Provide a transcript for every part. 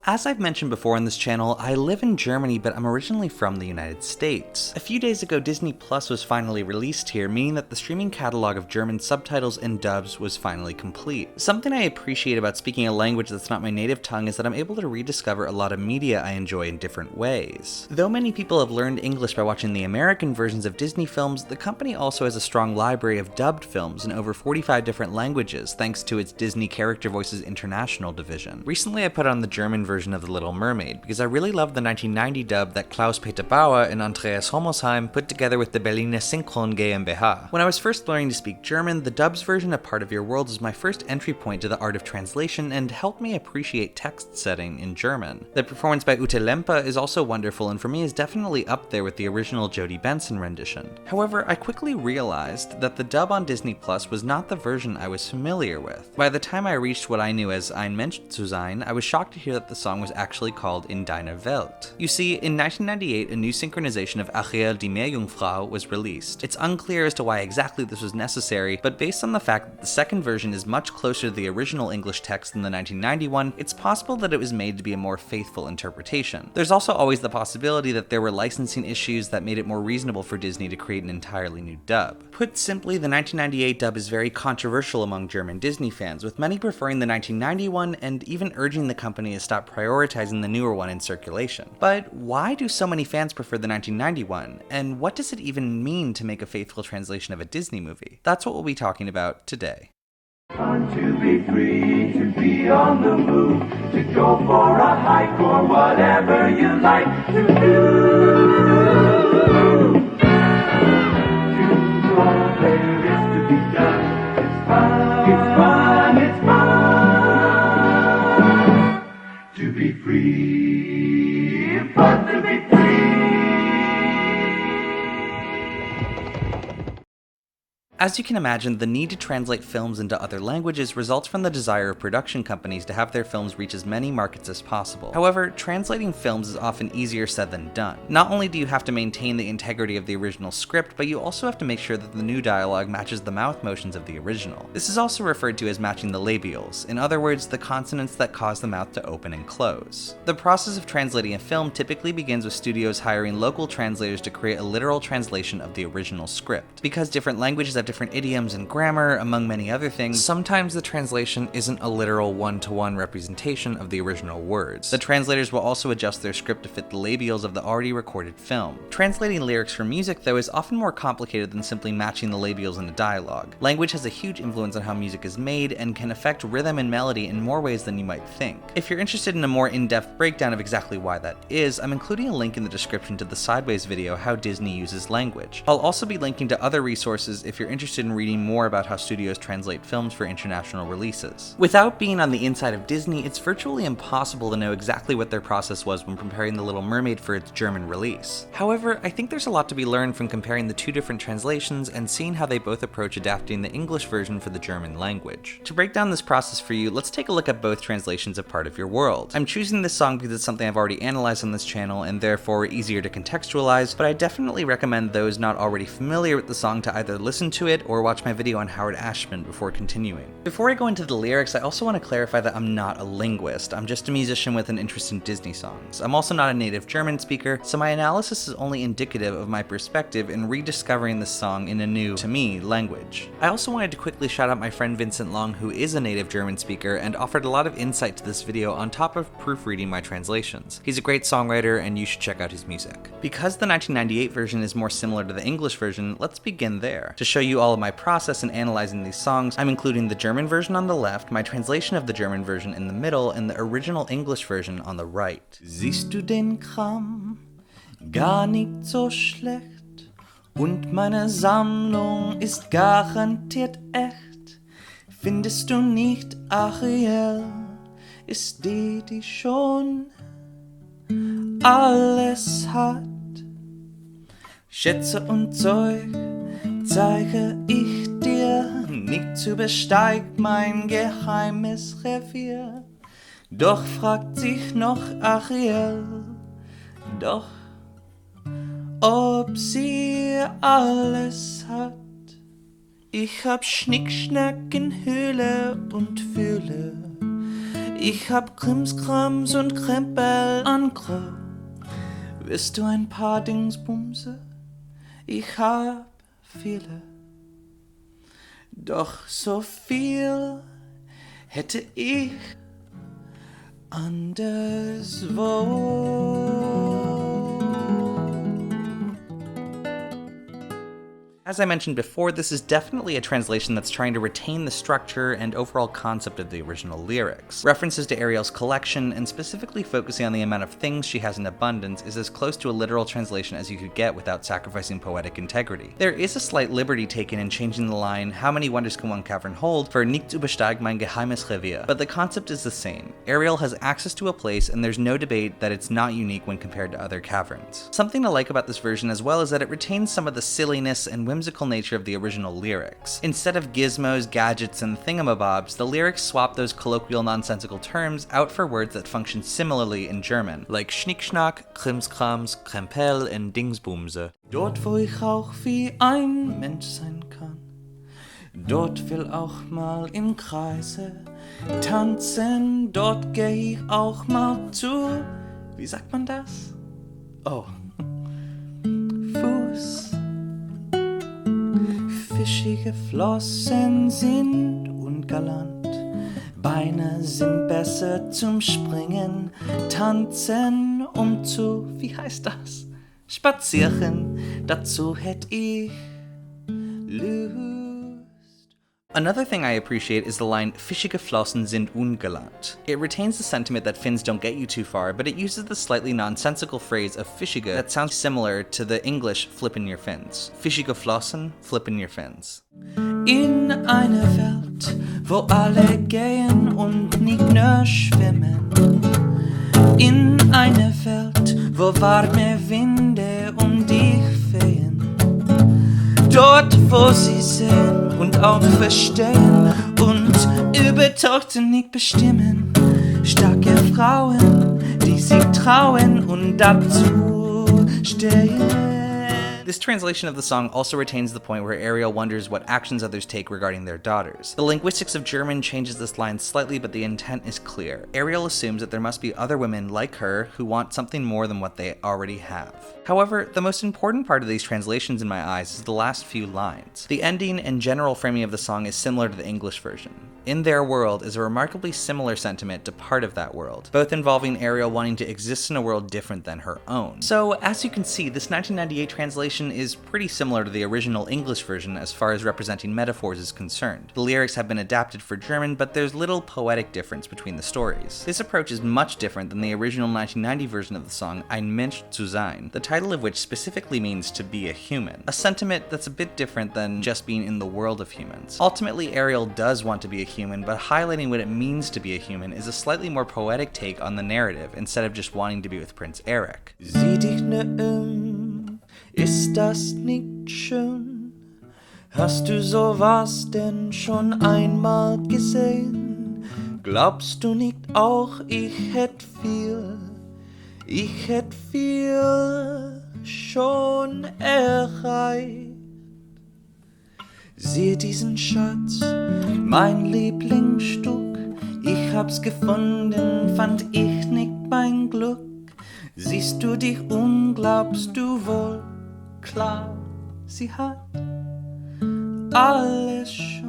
As I've mentioned before on this channel, I live in Germany, but I'm originally from the United States. A few days ago, Disney Plus was finally released here, meaning that the streaming catalog of German subtitles and dubs was finally complete. Something I appreciate about speaking a language that's not my native tongue is that I'm able to rediscover a lot of media I enjoy in different ways. Though many people have learned English by watching the American versions of Disney films, the company also has a strong library of dubbed films in over 45 different languages, thanks to its Disney Character Voices International division. Recently I put on the German version of The Little Mermaid, because I really loved the 1990 dub that Klaus-Peter and Andreas Hommersheim put together with the Berliner Synchron GmbH. When I was first learning to speak German, the dub's version of Part of Your World was my first entry point to the art of translation and helped me appreciate text setting in German. The performance by Ute Lempe is also wonderful and for me is definitely up there with the original Jodie Benson rendition. However, I quickly realized that the dub on Disney Plus was not the version I was familiar with. By the time I reached what I knew as Ein Mensch, sein, I was shocked to hear that the song was actually called In Deiner Welt. You see, in 1998, a new synchronization of Ariel die Meerjungfrau was released. It's unclear as to why exactly this was necessary, but based on the fact that the second version is much closer to the original English text than the 1991, it's possible that it was made to be a more faithful interpretation. There's also always the possibility that there were licensing issues that made it more reasonable for Disney to create an entirely new dub. Put simply, the 1998 dub is very controversial among German Disney fans, with many preferring the 1991 and even urging the company to stop prioritizing the newer one in circulation. But why do so many fans prefer the 1991, and what does it even mean to make a faithful translation of a Disney movie? That's what we'll be talking about today. Want to be free, to be on the move, to go for a hike or whatever you like to do. To all there is to be done. It's fun, it's fun, it's fun. To be free, fun to be free. As you can imagine, the need to translate films into other languages results from the desire of production companies to have their films reach as many markets as possible. However, translating films is often easier said than done. Not only do you have to maintain the integrity of the original script, but you also have to make sure that the new dialogue matches the mouth motions of the original. This is also referred to as matching the labials, in other words, the consonants that cause the mouth to open and close. The process of translating a film typically begins with studios hiring local translators to create a literal translation of the original script. Because different languages have different idioms and grammar, among many other things, sometimes the translation isn't a literal one-to-one representation of the original words. The translators will also adjust their script to fit the labials of the already recorded film. Translating lyrics for music, though, is often more complicated than simply matching the labials in a dialogue. Language has a huge influence on how music is made and can affect rhythm and melody in more ways than you might think. If you're interested in a more in-depth breakdown of exactly why that is, I'm including a link in the description to the Sideways video, How Disney Uses Language. I'll also be linking to other resources if you're interested in reading more about how studios translate films for international releases. Without being on the inside of Disney, it's virtually impossible to know exactly what their process was when preparing The Little Mermaid for its German release. However, I think there's a lot to be learned from comparing the two different translations and seeing how they both approach adapting the English version for the German language. To break down this process for you, let's take a look at both translations of Part of Your World. I'm choosing this song because it's something I've already analyzed on this channel and therefore easier to contextualize, but I definitely recommend those not already familiar with the song to either listen to it or watch my video on Howard Ashman before continuing. Before I go into the lyrics, I also want to clarify that I'm not a linguist. I'm just a musician with an interest in Disney songs. I'm also not a native German speaker, so my analysis is only indicative of my perspective in rediscovering this song in a new, to me, language. I also wanted to quickly shout out my friend Vincent Long, who is a native German speaker and offered a lot of insight to this video on top of proofreading my translations. He's a great songwriter and you should check out his music. Because the 1998 version is more similar to the English version, let's begin there. To show you all of my process in analyzing these songs, I'm including the German version on the left, my translation of the German version in the middle, and the original English version on the right. Siehst du den Kram? Gar nicht so schlecht. Und meine Sammlung ist garantiert echt. Findest du nicht, Ariel? Ist die schon alles hat? Schätze und Zeug zeige ich dir, nicht zu besteigt mein geheimes Revier. Doch fragt sich noch Ariel, doch ob sie alles hat. Ich hab Schnickschnack in Höhle und Fühle, Ich hab Krimskrams und Krempel an Grau. Willst du ein paar Dingsbumse? Ich hab viele. Doch so viel hätte ich anderswo. As I mentioned before, this is definitely a translation that's trying to retain the structure and overall concept of the original lyrics. References to Ariel's collection, and specifically focusing on the amount of things she has in abundance, is as close to a literal translation as you could get without sacrificing poetic integrity. There is a slight liberty taken in changing the line, "How many wonders can one cavern hold?" for "Nichts übersteigt mein geheimes Revier," but the concept is the same. Ariel has access to a place, and there's no debate that it's not unique when compared to other caverns. Something to like about this version as well is that it retains some of the silliness and whimsical nature of the original lyrics. Instead of gizmos, gadgets, and thingamabobs, the lyrics swap those colloquial nonsensical terms out for words that function similarly in German, like Schnickschnack, Krimskrams, Krempel, and Dingsbumse. Dort wo ich auch wie ein Mensch sein kann, dort will auch mal im Kreise tanzen, dort geh ich auch mal zu, wie sagt man das? Oh, Fuß. Fischige Flossen sind ungalant, Beine sind besser zum Springen, tanzen wie heißt das? Spazieren, dazu hätt ich Lust. Another thing I appreciate is the line, "Fischige Flossen sind ungalant." It retains the sentiment that fins don't get you too far, but it uses the slightly nonsensical phrase of Fischige that sounds similar to the English flippin' your fins. Fischige Flossen, flippin' your fins. In einer Welt, wo alle gehen und nicht nur schwimmen. In einer Welt, wo warme Winde dich wehen. Dort, wo sie sehen und auch verstehen und Übertochten nicht bestimmen. Starke Frauen, die sich trauen und dazu stehen. This translation of the song also retains the point where Ariel wonders what actions others take regarding their daughters. The linguistics of German changes this line slightly, but the intent is clear. Ariel assumes that there must be other women like her who want something more than what they already have. However, the most important part of these translations in my eyes is the last few lines. The ending and general framing of the song is similar to the English version. In their world is a remarkably similar sentiment to part of that world, both involving Ariel wanting to exist in a world different than her own. So, as you can see, this 1998 translation is pretty similar to the original English version as far as representing metaphors is concerned. The lyrics have been adapted for German, but there's little poetic difference between the stories. This approach is much different than the original 1990 version of the song Ein Mensch, sein, the title of which specifically means to be a human, a sentiment that's a bit different than just being in the world of humans. Ultimately, Ariel does want to be a human, but highlighting what it means to be a human is a slightly more poetic take on the narrative, instead of just wanting to be with Prince Eric. Sieh dich nur ist das nicht schön? Hast du sowas denn schon einmal gesehen? Glaubst du nicht auch, ich hätt viel schon erreicht? Sieh diesen Schatz, mein Lieblingsstück, ich hab's gefunden, fand ich nicht mein Glück. Siehst du dich und glaubst du wohl, klar, sie hat alles schon.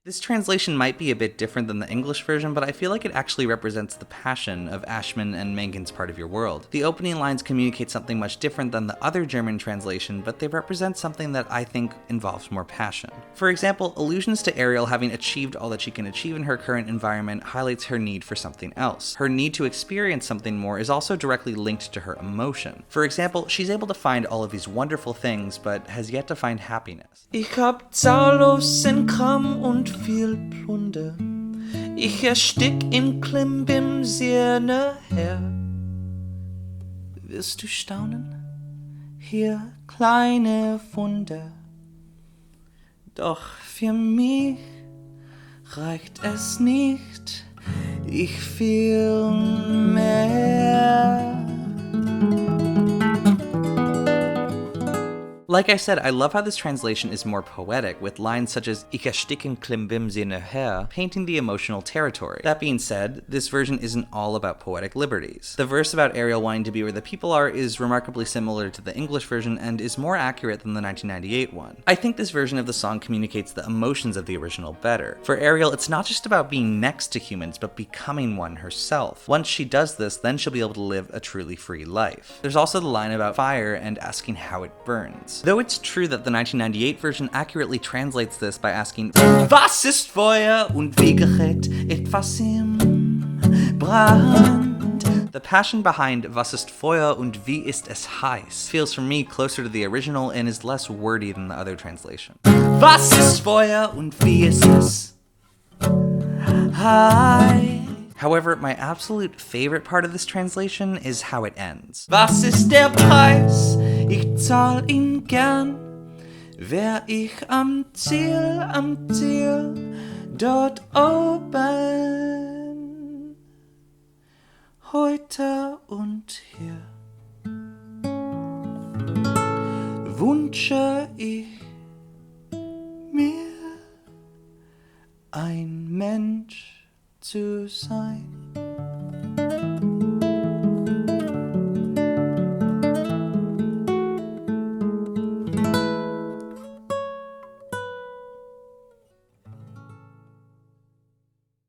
This translation might be a bit different than the English version, but I feel like it actually represents the passion of Ashman and Mengen's part of your world. The opening lines communicate something much different than the other German translation, but they represent something that I think involves more passion. For example, allusions to Ariel having achieved all that she can achieve in her current environment highlights her need for something else. Her need to experience something more is also directly linked to her emotion. For example, she's able to find all of these wonderful things, but has yet to find happiness. Ich hab zahllosen Kram und viel Plunder. Ich erstick im Klimbim sehr nachher. Wirst du staunen? Hier kleine Wunder. Doch für mich reicht es nicht. Ich will mehr. Like I said, I love how this translation is more poetic, with lines such as Ich ersticken klimbim seine her, painting the emotional territory. That being said, this version isn't all about poetic liberties. The verse about Ariel wanting to be where the people are is remarkably similar to the English version and is more accurate than the 1998 one. I think this version of the song communicates the emotions of the original better. For Ariel, it's not just about being next to humans, but becoming one herself. Once she does this, then she'll be able to live a truly free life. There's also the line about fire and asking how it burns. Though it's true that the 1998 version accurately translates this by asking Was ist Feuer und wie gerät etwas im Brand? The passion behind Was ist Feuer und wie ist es heiß feels for me closer to the original and is less wordy than the other translation. Was ist Feuer und wie ist es heiß? However, my absolute favorite part of this translation is how it ends. Was ist der Preis? Ich zahl ihn gern. Wär ich am Ziel, dort oben. Heute und hier. Wünsche ich mir ein Mensch zu sein.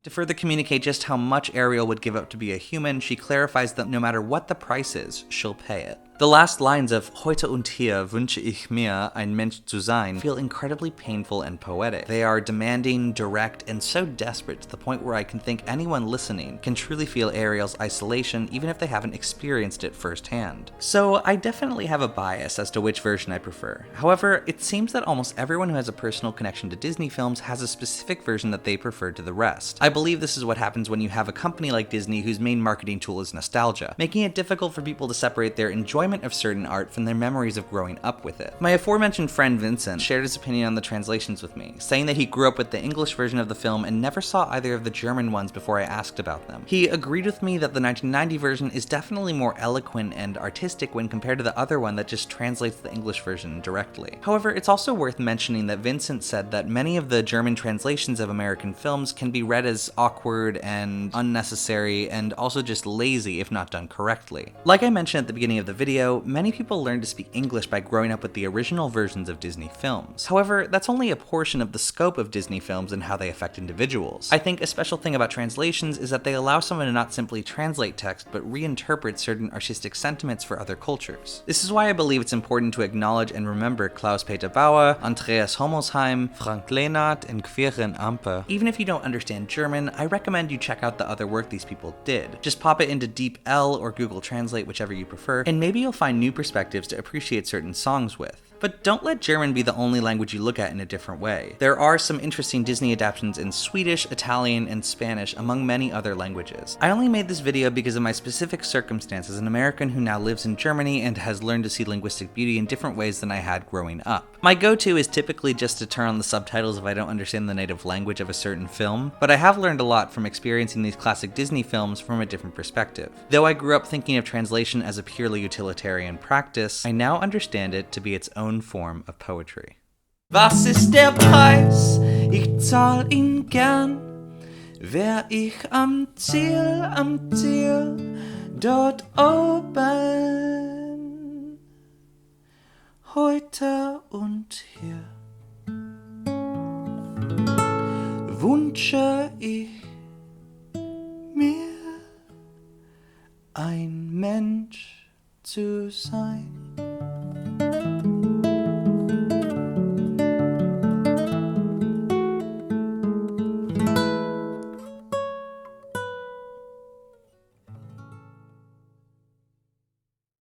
To further communicate just how much Ariel would give up to be a human, she clarifies that no matter what the price is, she'll pay it. The last lines of Heute und hier wünsche ich mir ein Mensch zu sein feel incredibly painful and poetic. They are demanding, direct, and so desperate to the point where I can think anyone listening can truly feel Ariel's isolation even if they haven't experienced it firsthand. So I definitely have a bias as to which version I prefer. However, it seems that almost everyone who has a personal connection to Disney films has a specific version that they prefer to the rest. I believe this is what happens when you have a company like Disney whose main marketing tool is nostalgia, making it difficult for people to separate their enjoyment of certain art from their memories of growing up with it. My aforementioned friend Vincent shared his opinion on the translations with me, saying that he grew up with the English version of the film and never saw either of the German ones before I asked about them. He agreed with me that the 1990 version is definitely more eloquent and artistic when compared to the other one that just translates the English version directly. However, it's also worth mentioning that Vincent said that many of the German translations of American films can be read as awkward and unnecessary and also just lazy if not done correctly. Like I mentioned at the beginning of the video, many people learn to speak English by growing up with the original versions of Disney films. However, that's only a portion of the scope of Disney films and how they affect individuals. I think a special thing about translations is that they allow someone to not simply translate text, but reinterpret certain artistic sentiments for other cultures. This is why I believe it's important to acknowledge and remember Klaus-Peter Bauer, Andreas Homelsheim, Frank Lehnert, and Quirin Ampe. Even if you don't understand German, I recommend you check out the other work these people did. Just pop it into DeepL or Google Translate, whichever you prefer, and maybe you'll find new perspectives to appreciate certain songs with. But don't let German be the only language you look at in a different way. There are some interesting Disney adaptations in Swedish, Italian, and Spanish, among many other languages. I only made this video because of my specific circumstance as an American who now lives in Germany and has learned to see linguistic beauty in different ways than I had growing up. My go-to is typically just to turn on the subtitles if I don't understand the native language of a certain film, but I have learned a lot from experiencing these classic Disney films from a different perspective. Though I grew up thinking of translation as a purely utilitarian practice, I now understand it to be its own form of poetry. Was ist der Preis? Ich zahl ihn gern. Wär ich am Ziel, dort oben. Heute und hier. Wünsche ich mir ein Mensch zu sein.